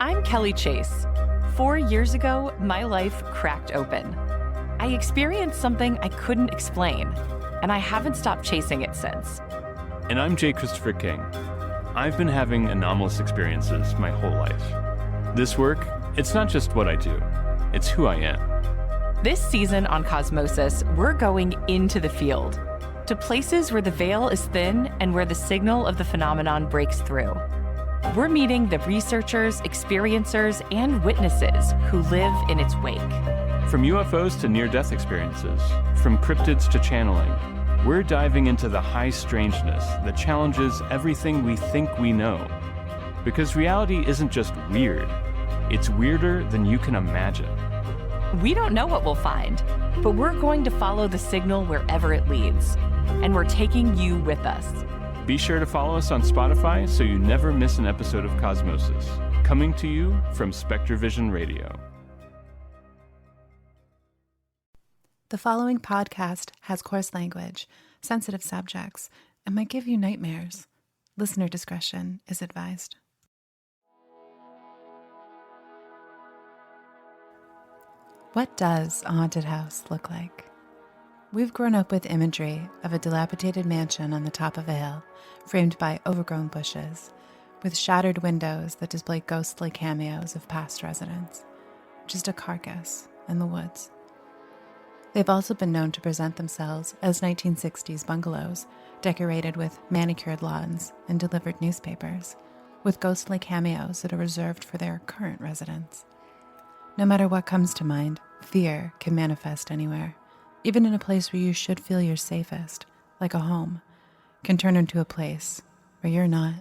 I'm Kelly Chase. 4 years ago, my life cracked open. I experienced something I couldn't explain, and I haven't stopped chasing it since. And I'm J. Christopher King. I've been having anomalous experiences my whole life. This work, it's not just what I do, it's who I am. This season on Cosmosis, we're going into the field, to places where the veil is thin and where the signal of the phenomenon breaks through. We're meeting the researchers, experiencers, and witnesses who live in its wake. From UFOs to near-death experiences, from cryptids to channeling, we're diving into the high strangeness that challenges everything we think we know. Because reality isn't just weird, it's weirder than you can imagine. We don't know what we'll find, but we're going to follow the signal wherever it leads. And we're taking you with us. Be sure to follow us on Spotify so you never miss an episode of Cosmosis, coming to you from Spectre Vision Radio. The following podcast has coarse language, sensitive subjects, and might give you nightmares. Listener discretion is advised. What does a haunted house look like? We've grown up with imagery of a dilapidated mansion on the top of a hill, framed by overgrown bushes, with shattered windows that display ghostly cameos of past residents. Just a carcass in the woods. They've also been known to present themselves as 1960s bungalows, decorated with manicured lawns and delivered newspapers, with ghostly cameos that are reserved for their current residents. No matter what comes to mind, fear can manifest anywhere. Even in a place where you should feel you're safest, like a home, can turn into a place where you're not.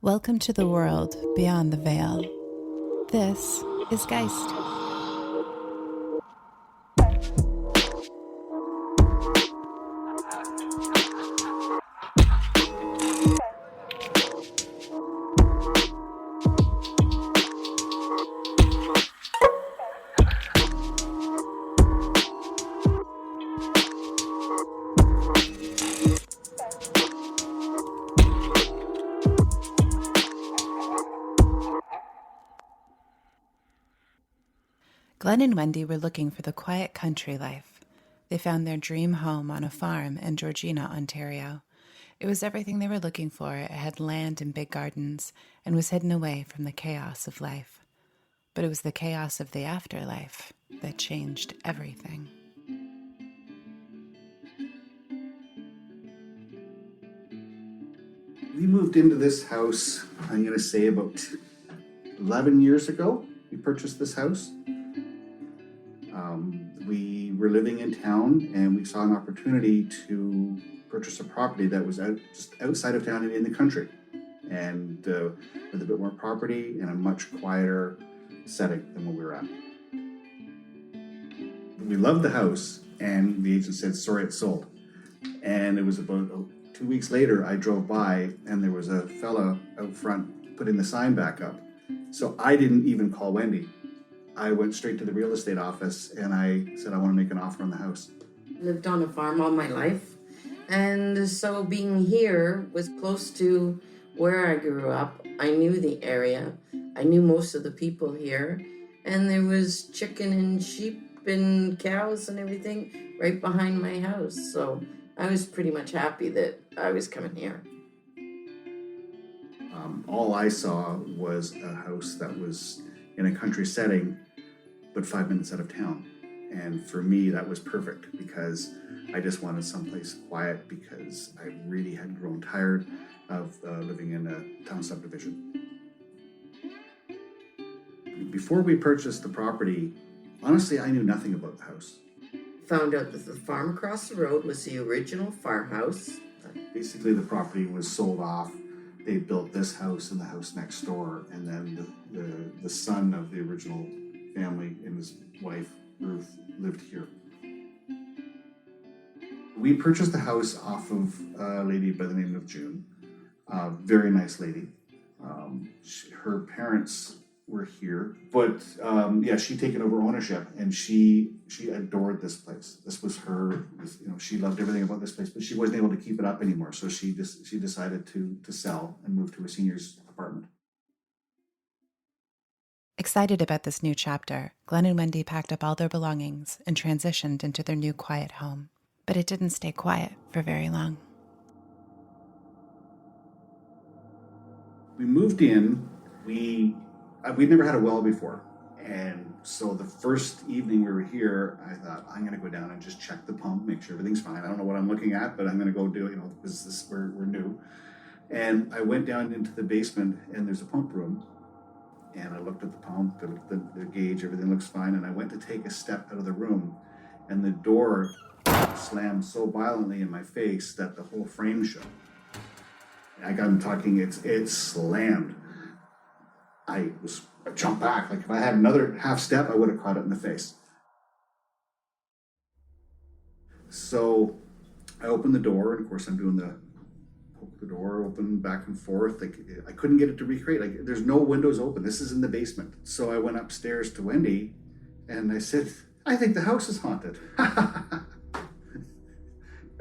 Welcome to the world beyond the veil. This is Geist. Glen and Wendy were looking for the quiet country life. They found their dream home on a farm in Georgina, Ontario. It was everything they were looking for. It had land and big gardens and was hidden away from the chaos of life. But it was the chaos of the afterlife that changed everything. We moved into this house, I'm going to say about 11 years ago. We purchased this house. We were living in town and we saw an opportunity to purchase a property that was just outside of town and in the country, and with a bit more property and a much quieter setting than what we were at. We loved the house, and the agent said, sorry, it's sold. And it was about 2 weeks later, I drove by and there was a fella out front putting the sign back up. So I didn't even call Wendy. I went straight to the real estate office and I said, I want to make an offer on the house. Lived on a farm all my life, and so being here was close to where I grew up. I knew the area. I knew most of the people here, and there was chicken and sheep and cows and everything right behind my house. So I was pretty much happy that I was coming here. All I saw was a house that was in a country setting, but 5 minutes out of town. And for me, that was perfect because I just wanted someplace quiet because I really had grown tired of living in a town subdivision. Before we purchased the property, honestly, I knew nothing about the house. Found out that the farm across the road was the original farmhouse. Basically, the property was sold off. They built this house and the house next door, and then the son of the original family and his wife, Ruth, lived here. We purchased the house off of a lady by the name of June, a very nice lady. Her parents were here, but she'd taken over ownership, and she She adored this place. This was her, she loved everything about this place, but she wasn't able to keep it up anymore. So she decided to sell and move to a senior's apartment. Excited about this new chapter, Glen and Wendy packed up all their belongings and transitioned into their new quiet home. But it didn't stay quiet for very long. We moved in. We'd never had a well before. And so the first evening we were here, I thought, I'm going to go down and just check the pump, make sure everything's fine. I don't know what I'm looking at, but I'm going to go do it, because we're new. And I went down into the basement, and there's a pump room. And I looked at the pump, I looked at the gauge, everything looks fine. And I went to take a step out of the room, and the door slammed so violently in my face that the whole frame shook. I'm talking, it slammed. I jumped back. Like if I had another half step, I would have caught it in the face. So I opened the door, and of course I'm doing the door open back and forth. Like I couldn't get it to recreate. Like there's no windows open. This is in the basement. So I went upstairs to Wendy, and I said, I think the house is haunted.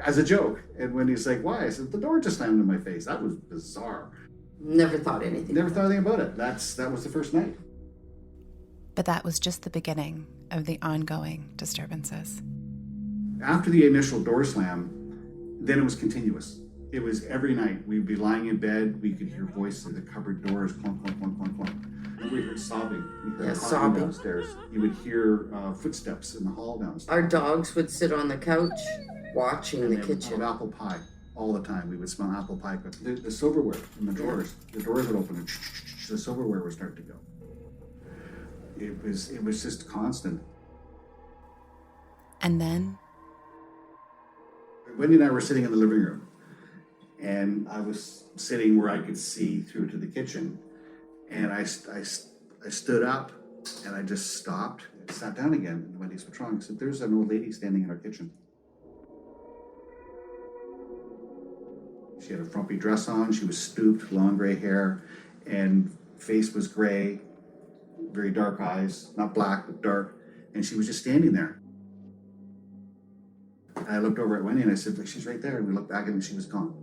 As a joke. And Wendy's like, why? I said, the door just slammed in my face. That was bizarre. Never thought anything about it. That was the first night. But that was just the beginning of the ongoing disturbances. After the initial door slam, then it was continuous. It was every night. We'd be lying in bed. We could hear voices. The cupboard doors clunk, clunk, clunk, clunk, clunk. We heard sobbing. We heard sobbing downstairs. You would hear footsteps in the hall downstairs. Our dogs would sit on the couch watching the kitchen. Apple pie all the time. We would smell apple pie. But the silverware in the drawers, the doors would open and the silverware would start to go. It was just constant. And then Wendy and I were sitting in the living room, and I was sitting where I could see through to the kitchen, and I stood up, and I just stopped and sat down again. And Wendy's, what's wrong? I said, there's an old lady standing in our kitchen. She had a frumpy dress on. She was stooped, long gray hair, and face was gray, very dark eyes, not black, but dark. And she was just standing there. And I looked over at Wendy and I said, she's right there. And we looked back and she was gone.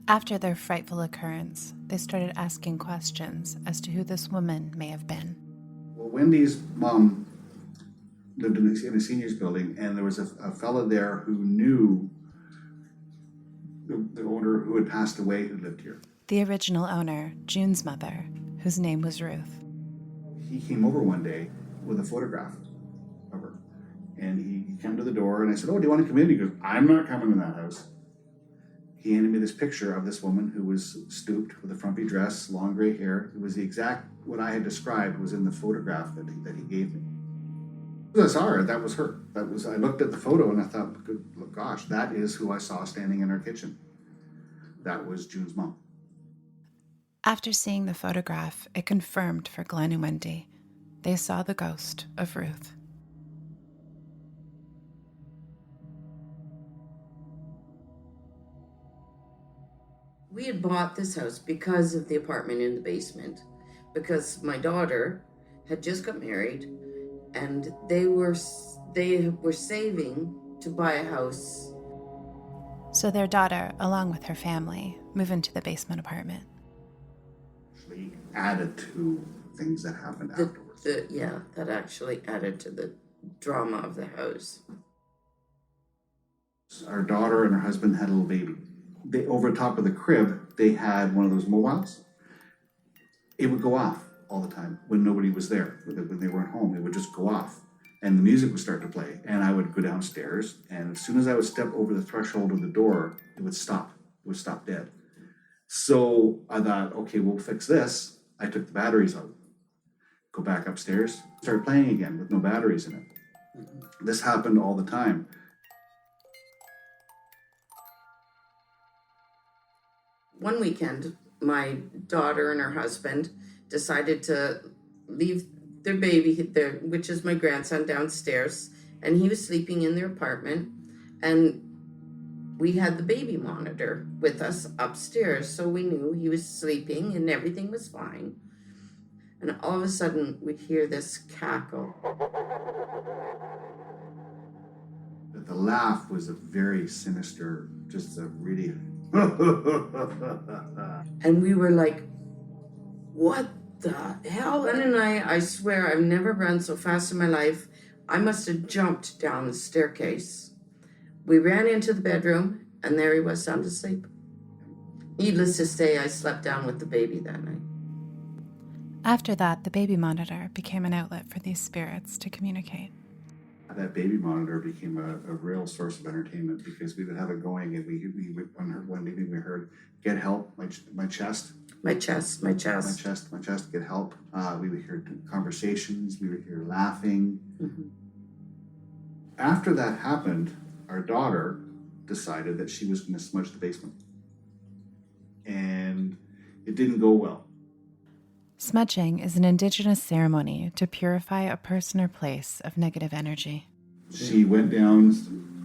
after their frightful occurrence, they started asking questions as to who this woman may have been. Well, Wendy's mom lived in a seniors building, and there was a fella there who knew the owner who had passed away who lived here. The original owner, June's mother, whose name was Ruth. He came over one day with a photograph of her, and he came to the door, and I said, "Oh, do you want to come in?" He goes, "I'm not coming in that house." He handed me this picture of this woman who was stooped with a frumpy dress, long gray hair. It was the exact, what I had described was in the photograph that he gave me. I saw her, that was her. I looked at the photo and I thought, gosh, that is who I saw standing in our kitchen. That was June's mom. After seeing the photograph, it confirmed for Glen and Wendy. They saw the ghost of Ruth. We had bought this house because of the apartment in the basement, because my daughter had just got married and they were saving to buy a house. So their daughter, along with her family, moved into the basement apartment. Actually added to things that happened afterwards. That actually added to the drama of the house. Our daughter and her husband had a little baby. Over top of the crib, they had one of those mobiles. It would go off all the time when nobody was there. When they weren't home, it would just go off. And the music would start to play. And I would go downstairs, and as soon as I would step over the threshold of the door, it would stop. It would stop dead. So I thought, okay, we'll fix this. I took the batteries out. Go back upstairs, start playing again with no batteries in it. This happened all the time. One weekend, my daughter and her husband decided to leave their baby, which is my grandson, downstairs, and he was sleeping in their apartment, and we had the baby monitor with us upstairs, so we knew he was sleeping and everything was fine. And all of a sudden, we hear this cackle. The laugh was a very sinister, just a really... And we were like, what the hell? Glen and I swear I've never run so fast in my life. I must have jumped down the staircase. We ran into the bedroom, and there he was, sound asleep. Needless to say, I slept down with the baby that night. After that, the baby monitor became an outlet for these spirits to communicate. That baby monitor became a real source of entertainment because we would have it going, and we would, one evening we heard, "Get help, my chest." My chest. My chest, get help. We would hear conversations, we would hear laughing. Mm-hmm. After that happened, our daughter decided that she was going to smudge the basement. And it didn't go well. Smudging is an indigenous ceremony to purify a person or place of negative energy. She went down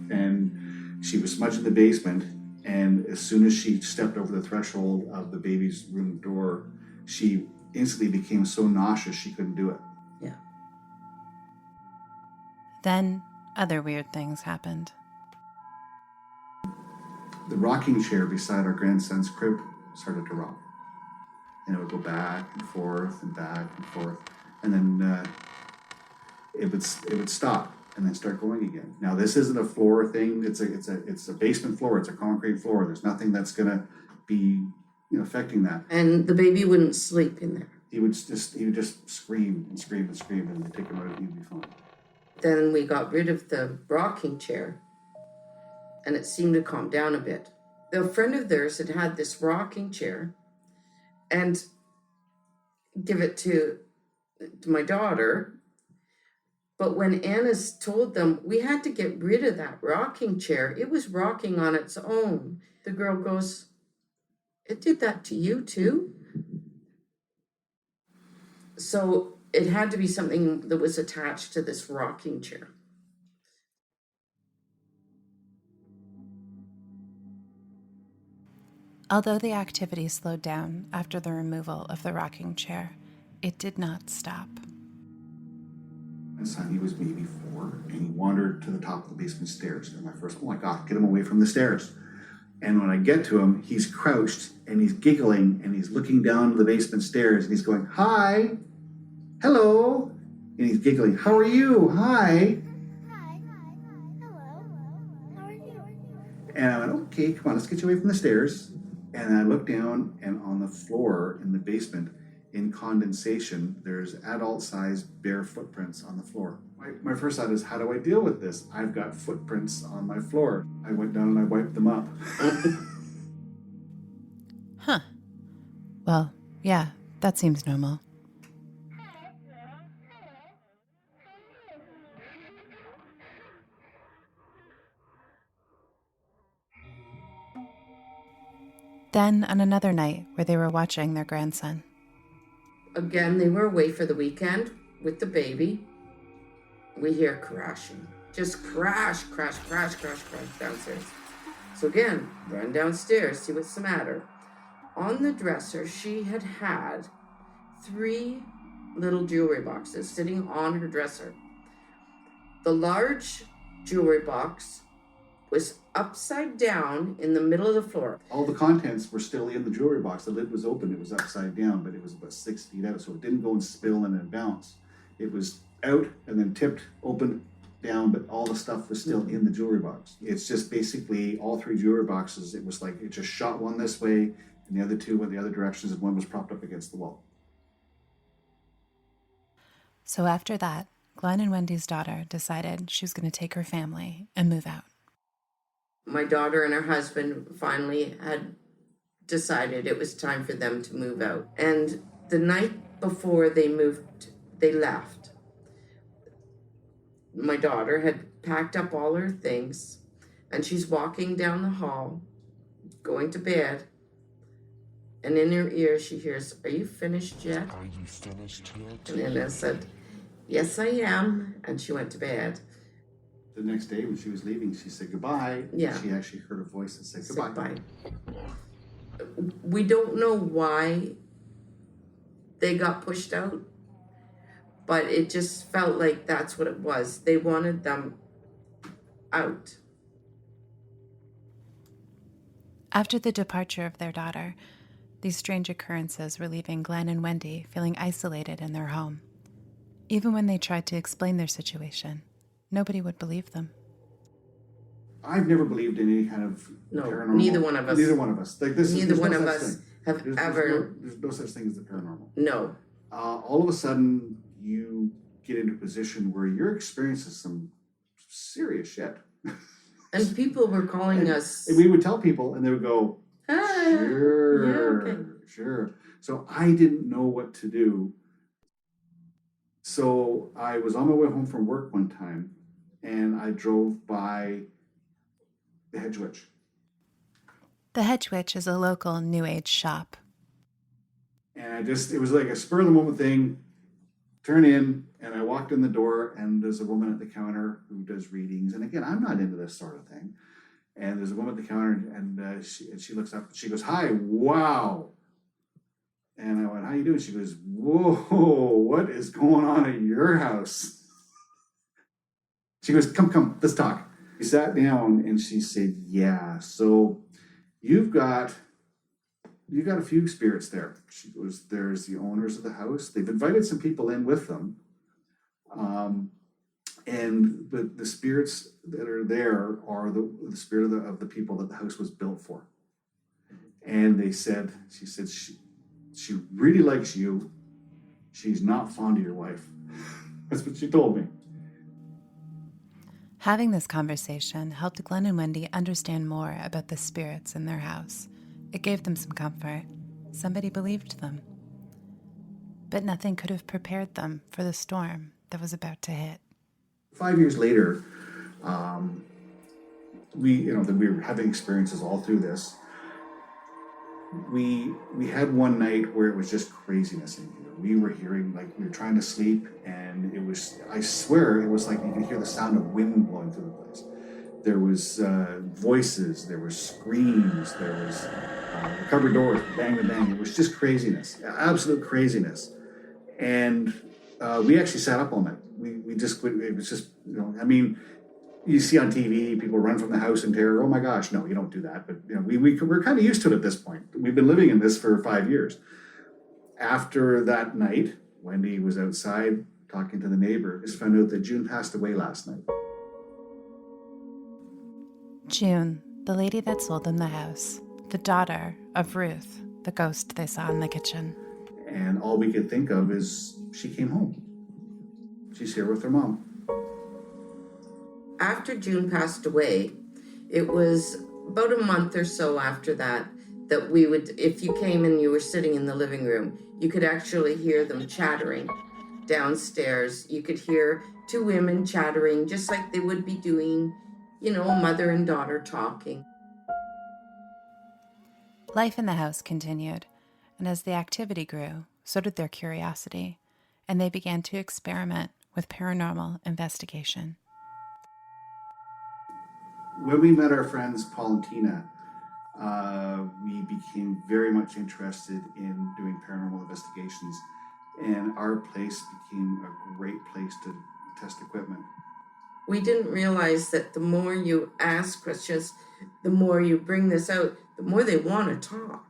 and she was smudging the basement, and as soon as she stepped over the threshold of the baby's room door, she instantly became so nauseous she couldn't do it. Yeah. Then other weird things happened. The rocking chair beside our grandson's crib started to rock. And it would go back and forth and back and forth. And then it would stop and then start going again. Now, this isn't a floor thing. It's a basement floor. It's a concrete floor. There's nothing that's going to be affecting that. And the baby wouldn't sleep in there. He would just scream and scream and scream, and they'd take him out and he'd be fine. Then we got rid of the rocking chair, and it seemed to calm down a bit. The friend of theirs had this rocking chair and give it to my daughter. But when Anna told them we had to get rid of that rocking chair, it was rocking on its own. The girl goes, "It did that to you too?" So it had to be something that was attached to this rocking chair. Although the activity slowed down after the removal of the rocking chair, it did not stop. My son, he was maybe 4, and he wandered to the top of the basement stairs. And my first, oh my God, get him away from the stairs. And when I get to him, he's crouched, and he's giggling, and he's looking down the basement stairs, and he's going, "Hi, hello," and he's giggling, "How are you? Hi." Hello. How are you? And I went, "Okay, come on, let's get you away from the stairs." And I looked down, and on the floor in the basement, in condensation, there's adult-sized bare footprints on the floor. My first thought is, how do I deal with this? I've got footprints on my floor. I went down and I wiped them up. Huh. Well, yeah, that seems normal. Then, on another night where they were watching their grandson. Again, they were away for the weekend with the baby. We hear crashing. Just crash downstairs. So again, run downstairs, see what's the matter. On the dresser, she had 3 little jewelry boxes sitting on her dresser. The large jewelry box was upside down in the middle of the floor. All the contents were still in the jewelry box. The lid was open. It was upside down, but it was about 6 feet out, so it didn't go and spill and then bounce. It was out and then tipped, open, down, but all the stuff was still in the jewelry box. It's just basically all 3 jewelry boxes. It was like it just shot one this way, and the other 2 went the other directions, and one was propped up against the wall. So after that, Glen and Wendy's daughter decided she was going to take her family and move out. My daughter and her husband finally had decided it was time for them to move out. And the night before they left. My daughter had packed up all her things, and she's walking down the hall, going to bed, and in her ear she hears, "Are you finished yet?" Are you finished yet? And Anna said, "Yes, I am," and she went to bed. The next day when she was leaving, she said goodbye. Yeah. She actually heard a voice that said goodbye. We don't know why they got pushed out. But it just felt like that's what it was. They wanted them out. After the departure of their daughter, these strange occurrences were leaving Glen and Wendy feeling isolated in their home. Even when they tried to explain their situation, nobody would believe them. I've never believed in any kind of paranormal. Neither one of us. Neither one of us. Like this. Neither there's one no of such us thing. have ever. There's no such thing as the paranormal. No. All of a sudden, you get into a position where you're experiencing some serious shit. And people were calling us. And we would tell people, and they would go, "Sure, yeah, okay. sure." So I didn't know what to do. So I was on my way home from work one time, and I drove by the Hedge Witch. The Hedge Witch is a local New Age shop. And it was like a spur of the moment thing. Turn in, and I walked in the door, and there's a woman at the counter who does readings. And again, I'm not into this sort of thing. And there's a woman at the counter, and she looks up, and she goes, "Hi, wow." And I went, "How you doing?" She goes, "Whoa, what is going on at your house?" She goes, Come, let's talk." We sat down, and she said, "Yeah, so you've got a few spirits there." She goes, "There's the owners of the house. They've invited some people in with them. And the spirits that are there are the spirit of the people that the house was built for." And she said, she really likes you. She's not fond of your wife. That's what she told me. Having this conversation helped Glen and Wendy understand more about the spirits in their house. It gave them some comfort. Somebody believed them. But nothing could have prepared them for the storm that was about to hit. 5 years later, we were having experiences all through this. We had one night where it was just craziness in here. We were hearing, like, we were trying to sleep, and I swear it was like you could hear the sound of wind blowing through the place. There was voices, there were screams, there was the cupboard doors, bang, bang, bang. It was just craziness, absolute craziness. And we actually sat up all night. It was just, you see on TV, people run from the house in terror. Oh my gosh, no, you don't do that. But we're kind of used to it at this point. We've been living in this for 5 years. After that night, Wendy was outside talking to the neighbor. Just found out that June passed away last night. June, the lady that sold them the house, the daughter of Ruth, the ghost they saw in the kitchen. And all we could think of is she came home. She's here with her mom. After June passed away, it was about a month or so after that we would, if you came and you were sitting in the living room, you could actually hear them chattering downstairs. You could hear two women chattering just like they would be doing, mother and daughter talking. Life in the house continued, and as the activity grew, so did their curiosity, and they began to experiment with paranormal investigation. When we met our friends Paul and Tina, we became very much interested in doing paranormal investigations, and our place became a great place to test equipment. We didn't realize that the more you ask questions, the more you bring this out, the more they want to talk.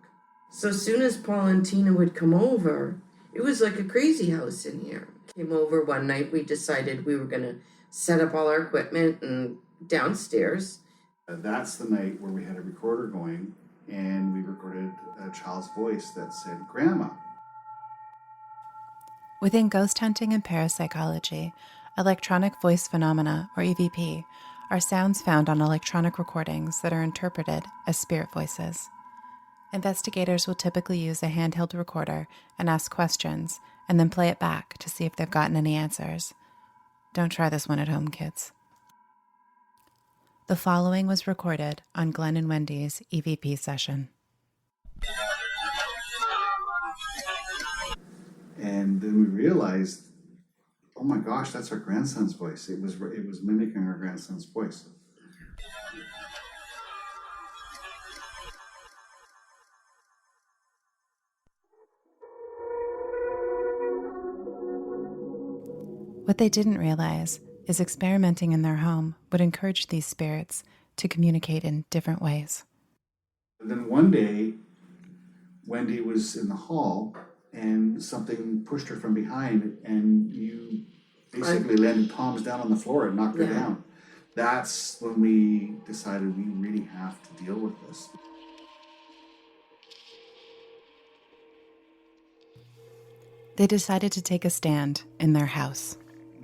So as soon as Paul and Tina would come over, it was like a crazy house in here. Came over one night, we decided we were going to set up all our equipment and downstairs. That's the night where we had a recorder going, and we recorded a child's voice that said, "Grandma." Within ghost hunting and parapsychology, electronic voice phenomena, or EVP, are sounds found on electronic recordings that are interpreted as spirit voices. Investigators will typically use a handheld recorder and ask questions, and then play it back to see if they've gotten any answers. Don't try this one at home, kids. The following was recorded on Glen and Wendy's EVP session. And then we realized, oh my gosh, that's our grandson's voice. It was mimicking our grandson's voice. What they didn't realize is experimenting in their home would encourage these spirits to communicate in different ways. And then one day, Wendy was in the hall and something pushed her from behind, and you basically landed palms down on the floor and knocked her down. That's when we decided we really have to deal with this. They decided to take a stand in their house.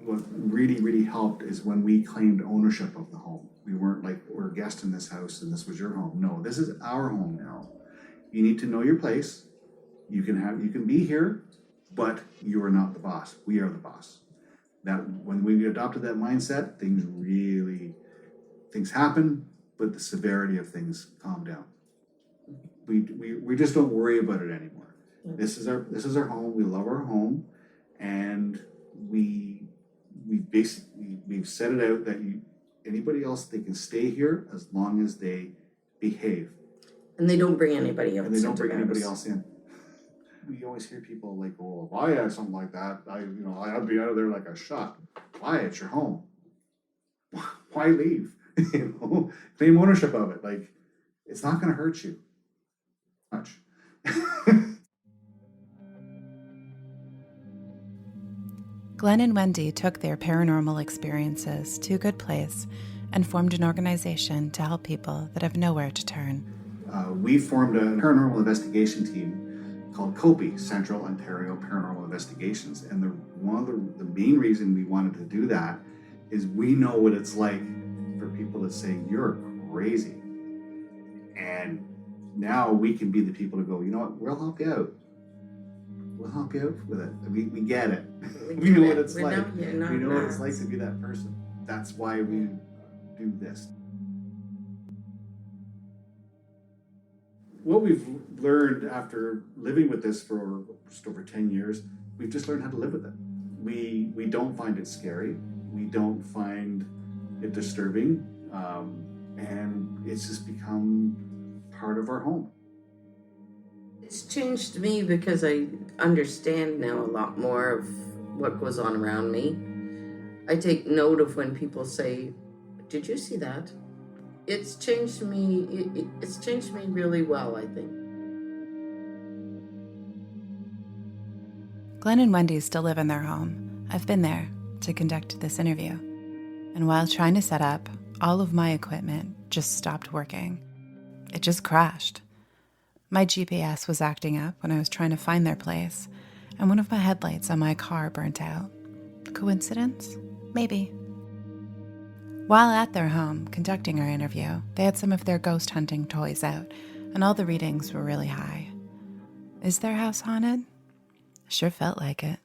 What really, really helped is when we claimed ownership of the home. We weren't like, we're a guest in this house and this was your home. No, this is our home now. You need to know your place. You can be here, but you are not the boss. We are the boss. That when we adopted that mindset, things happen, but the severity of things calm down. We just don't worry about it anymore. This is our home. We love our home, and we've set it out that anybody else, they can stay here as long as they behave. And they don't bring anybody else. And they don't bring anybody else in. We always hear people like, "Oh, if I had something like that, I'd be out of there like a shot." Why? It's your home. Why leave? Claim ownership of it. Like, it's not going to hurt you much. Glen and Wendy took their paranormal experiences to a good place and formed an organization to help people that have nowhere to turn. We formed a paranormal investigation team called COPI, Central Ontario Paranormal Investigations. And one of the main reason we wanted to do that is we know what it's like for people to say, "You're crazy." And now we can be the people to go, "You know what, we'll help you out. We'll help you out with it. We get it. We know what it's like. We know what it's like to be that person." That's why we do this. What we've learned after living with this for just over 10 years, we've just learned how to live with it. We don't find it scary. We don't find it disturbing. And it's just become part of our home. It's changed me because I understand now a lot more of what goes on around me. I take note of when people say, "Did you see that?" It's changed me. It's changed me really well, I think. Glen and Wendy still live in their home. I've been there to conduct this interview. And while trying to set up, all of my equipment just stopped working. It just crashed. My GPS was acting up when I was trying to find their place, and one of my headlights on my car burnt out. Coincidence? Maybe. While at their home conducting our interview, they had some of their ghost hunting toys out, and all the readings were really high. Is their house haunted? Sure felt like it.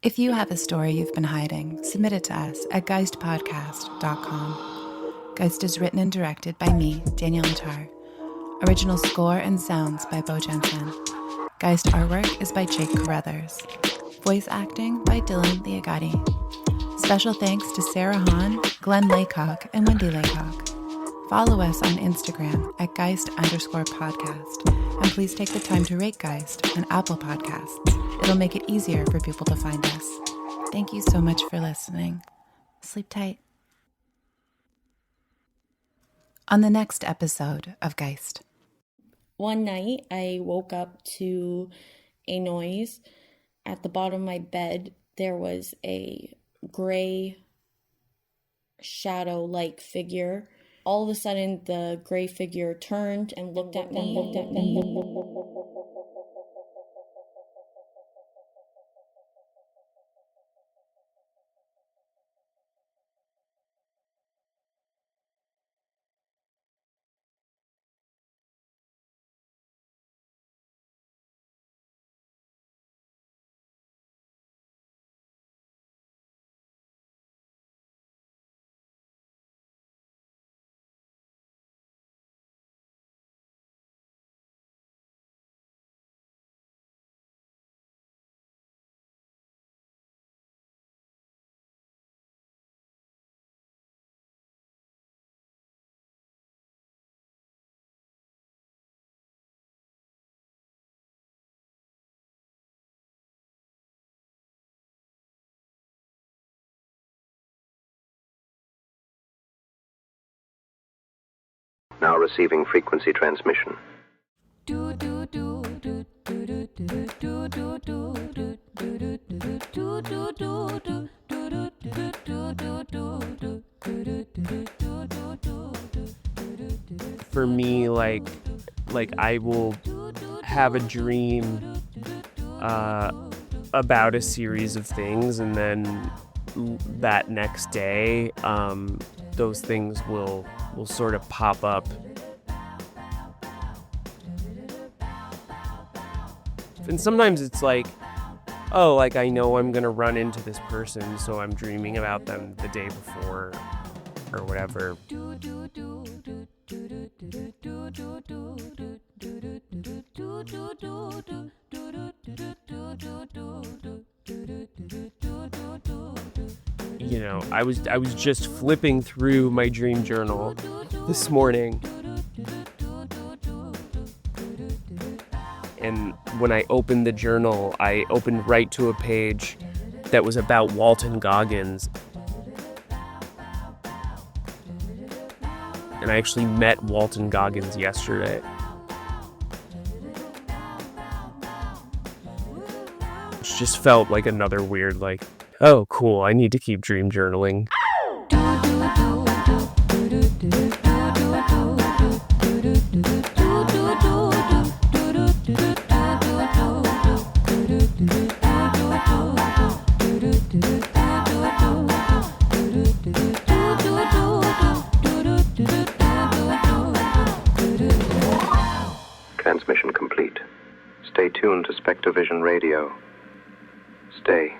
If you have a story you've been hiding, submit it to us at geistpodcast.com. Geist is written and directed by me, Danielle Matar. Original score and sounds by Beau Jensen. Geist artwork is by Jake Carruthers. Voice acting by Dylan Liaghati. Special thanks to Sarah Hahn, Glen Laycock, and Wendy Laycock. Follow us on Instagram at Geist_podcast. And please take the time to rate Geist on Apple Podcasts. It'll make it easier for people to find us. Thank you so much for listening. Sleep tight. On the next episode of Geist. One night, I woke up to a noise. At the bottom of my bed, there was a gray shadow-like figure. All of a sudden, the gray figure turned and looked at me. Now receiving frequency transmission. For me, like I will have a dream about a series of things, and then that next day, those things will sort of pop up. And sometimes it's like, oh, like I know I'm gonna run into this person, so I'm dreaming about them the day before or whatever. You know, I was just flipping through my dream journal this morning, and when I opened the journal, I opened right to a page that was about Walton Goggins. And I actually met Walton Goggins yesterday. Which just felt like another weird, like, oh, cool, I need to keep dream journaling. Transmission complete. Stay tuned to Spectrovision Radio. Stay.